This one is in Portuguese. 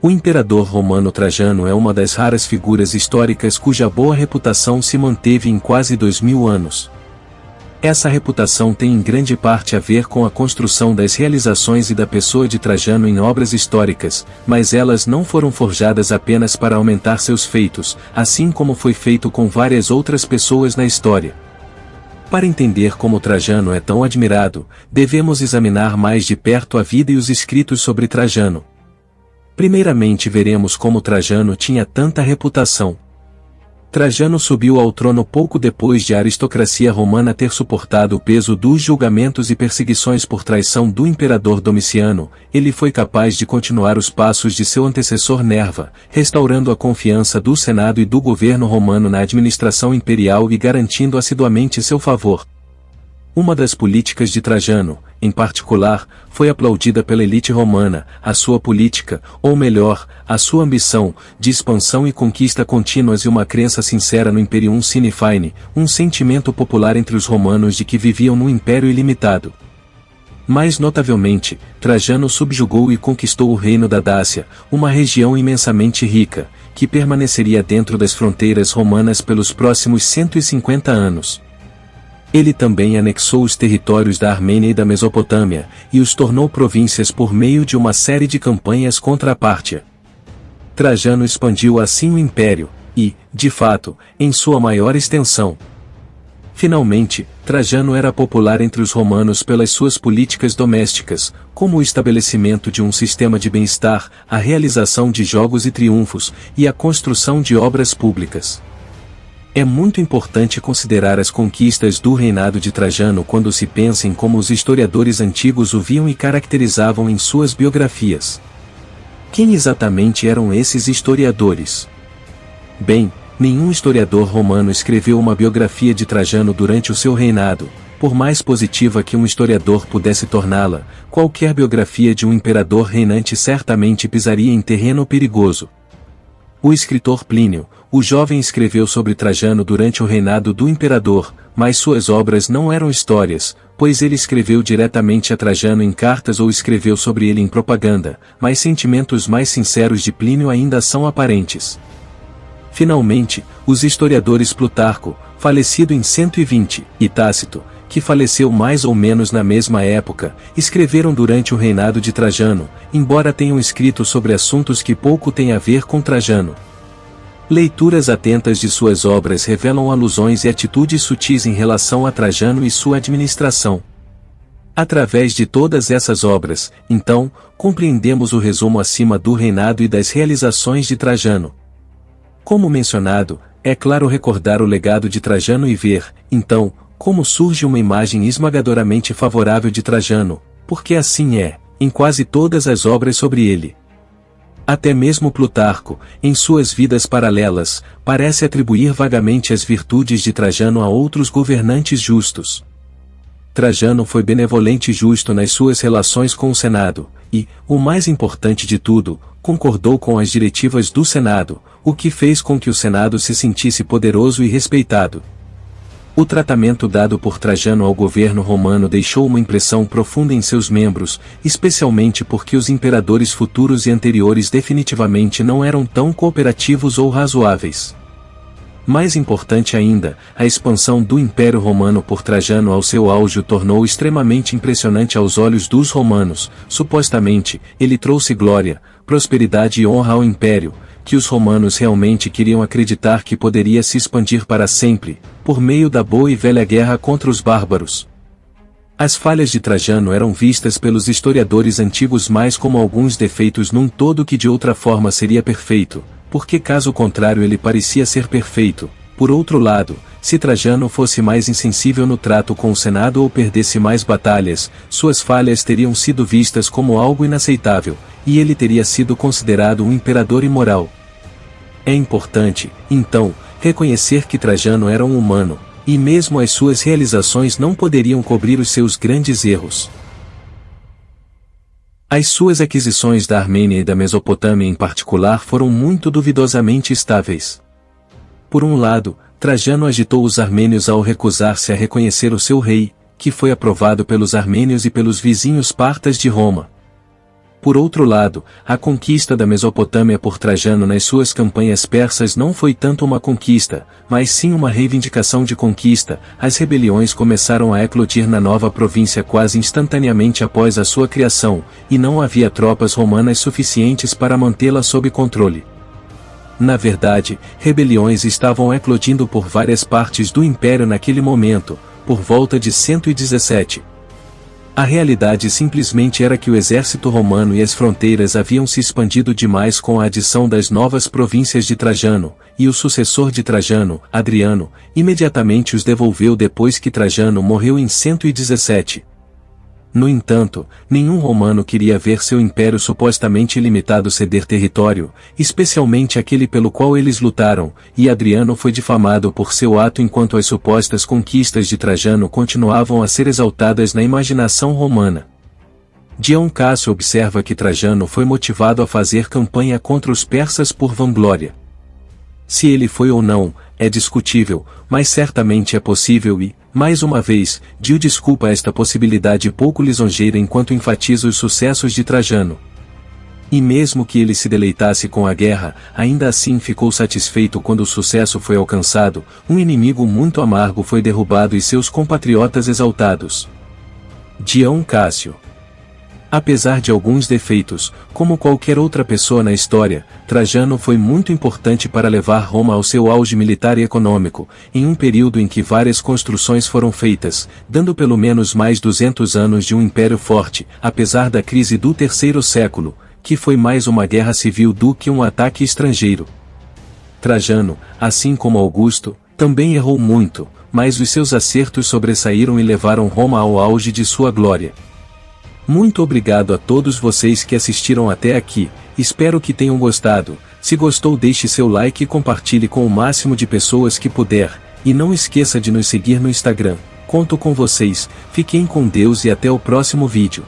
O imperador romano Trajano é uma das raras figuras históricas cuja boa reputação se manteve em quase 2000 anos. Essa reputação tem em grande parte a ver com a construção das realizações e da pessoa de Trajano em obras históricas, mas elas não foram forjadas apenas para aumentar seus feitos, assim como foi feito com várias outras pessoas na história. Para entender como Trajano é tão admirado, devemos examinar mais de perto a vida e os escritos sobre Trajano. Primeiramente veremos como Trajano tinha tanta reputação. Trajano subiu ao trono pouco depois de a aristocracia romana ter suportado o peso dos julgamentos e perseguições por traição do imperador Domiciano. Ele foi capaz de continuar os passos de seu antecessor Nerva, restaurando a confiança do Senado e do governo romano na administração imperial e garantindo assiduamente seu favor. Uma das políticas de Trajano, em particular, foi aplaudida pela elite romana, a sua política, ou melhor, a sua ambição, de expansão e conquista contínuas e uma crença sincera no Imperium Sine Fine, um sentimento popular entre os romanos de que viviam num império ilimitado. Mais notavelmente, Trajano subjugou e conquistou o reino da Dácia, uma região imensamente rica, que permaneceria dentro das fronteiras romanas pelos próximos 150 anos. Ele também anexou os territórios da Armênia e da Mesopotâmia, e os tornou províncias por meio de uma série de campanhas contra a Pártia. Trajano expandiu assim o império, e, de fato, em sua maior extensão. Finalmente, Trajano era popular entre os romanos pelas suas políticas domésticas, como o estabelecimento de um sistema de bem-estar, a realização de jogos e triunfos, e a construção de obras públicas. É muito importante considerar as conquistas do reinado de Trajano quando se pensa em como os historiadores antigos o viam e caracterizavam em suas biografias. Quem exatamente eram esses historiadores? Bem, nenhum historiador romano escreveu uma biografia de Trajano durante o seu reinado, por mais positiva que um historiador pudesse torná-la. Qualquer biografia de um imperador reinante certamente pisaria em terreno perigoso. O escritor Plínio, o jovem, escreveu sobre Trajano durante o reinado do imperador, mas suas obras não eram histórias, pois ele escreveu diretamente a Trajano em cartas ou escreveu sobre ele em propaganda, mas sentimentos mais sinceros de Plínio ainda são aparentes. Finalmente, os historiadores Plutarco, falecido em 120, e Tácito, que faleceu mais ou menos na mesma época, escreveram durante o reinado de Trajano, embora tenham escrito sobre assuntos que pouco têm a ver com Trajano. Leituras atentas de suas obras revelam alusões e atitudes sutis em relação a Trajano e sua administração. Através de todas essas obras, então, compreendemos o resumo acima do reinado e das realizações de Trajano. Como mencionado, é claro recordar o legado de Trajano e ver, então, como surge uma imagem esmagadoramente favorável de Trajano, porque assim é, em quase todas as obras sobre ele. Até mesmo Plutarco, em suas vidas paralelas, parece atribuir vagamente as virtudes de Trajano a outros governantes justos. Trajano foi benevolente e justo nas suas relações com o Senado, e, o mais importante de tudo, concordou com as diretivas do Senado, o que fez com que o Senado se sentisse poderoso e respeitado. O tratamento dado por Trajano ao governo romano deixou uma impressão profunda em seus membros, especialmente porque os imperadores futuros e anteriores definitivamente não eram tão cooperativos ou razoáveis. Mais importante ainda, a expansão do Império Romano por Trajano ao seu auge o tornou extremamente impressionante aos olhos dos romanos. Supostamente, ele trouxe glória, prosperidade e honra ao Império, que os romanos realmente queriam acreditar que poderia se expandir para sempre, por meio da boa e velha guerra contra os bárbaros. As falhas de Trajano eram vistas pelos historiadores antigos mais como alguns defeitos num todo que de outra forma seria perfeito, porque caso contrário ele parecia ser perfeito. Por outro lado, se Trajano fosse mais insensível no trato com o Senado ou perdesse mais batalhas, suas falhas teriam sido vistas como algo inaceitável, e ele teria sido considerado um imperador imoral. É importante, então, reconhecer que Trajano era um humano, e mesmo as suas realizações não poderiam cobrir os seus grandes erros. As suas aquisições da Armênia e da Mesopotâmia em particular foram muito duvidosamente estáveis. Por um lado, Trajano agitou os armênios ao recusar-se a reconhecer o seu rei, que foi aprovado pelos armênios e pelos vizinhos partas de Roma. Por outro lado, a conquista da Mesopotâmia por Trajano nas suas campanhas persas não foi tanto uma conquista, mas sim uma reivindicação de conquista. As rebeliões começaram a eclodir na nova província quase instantaneamente após a sua criação, e não havia tropas romanas suficientes para mantê-la sob controle. Na verdade, rebeliões estavam eclodindo por várias partes do império naquele momento, por volta de 117. A realidade simplesmente era que o exército romano e as fronteiras haviam se expandido demais com a adição das novas províncias de Trajano, e o sucessor de Trajano, Adriano, imediatamente os devolveu depois que Trajano morreu em 117. No entanto, nenhum romano queria ver seu império supostamente ilimitado ceder território, especialmente aquele pelo qual eles lutaram, e Adriano foi difamado por seu ato enquanto as supostas conquistas de Trajano continuavam a ser exaltadas na imaginação romana. Dion Cássio observa que Trajano foi motivado a fazer campanha contra os persas por vanglória. Se ele foi ou não, é discutível, mas certamente é possível e, mais uma vez, Dio desculpa esta possibilidade pouco lisonjeira enquanto enfatiza os sucessos de Trajano. E mesmo que ele se deleitasse com a guerra, ainda assim ficou satisfeito quando o sucesso foi alcançado, um inimigo muito amargo foi derrubado e seus compatriotas exaltados. Dion Cássio. Apesar de alguns defeitos, como qualquer outra pessoa na história, Trajano foi muito importante para levar Roma ao seu auge militar e econômico, em um período em que várias construções foram feitas, dando pelo menos mais 200 anos de um império forte, apesar da crise do terceiro século, que foi mais uma guerra civil do que um ataque estrangeiro. Trajano, assim como Augusto, também errou muito, mas os seus acertos sobressaíram e levaram Roma ao auge de sua glória. Muito obrigado a todos vocês que assistiram até aqui, espero que tenham gostado. Se gostou, deixe seu like e compartilhe com o máximo de pessoas que puder, e não esqueça de nos seguir no Instagram. Conto com vocês, fiquem com Deus e até o próximo vídeo.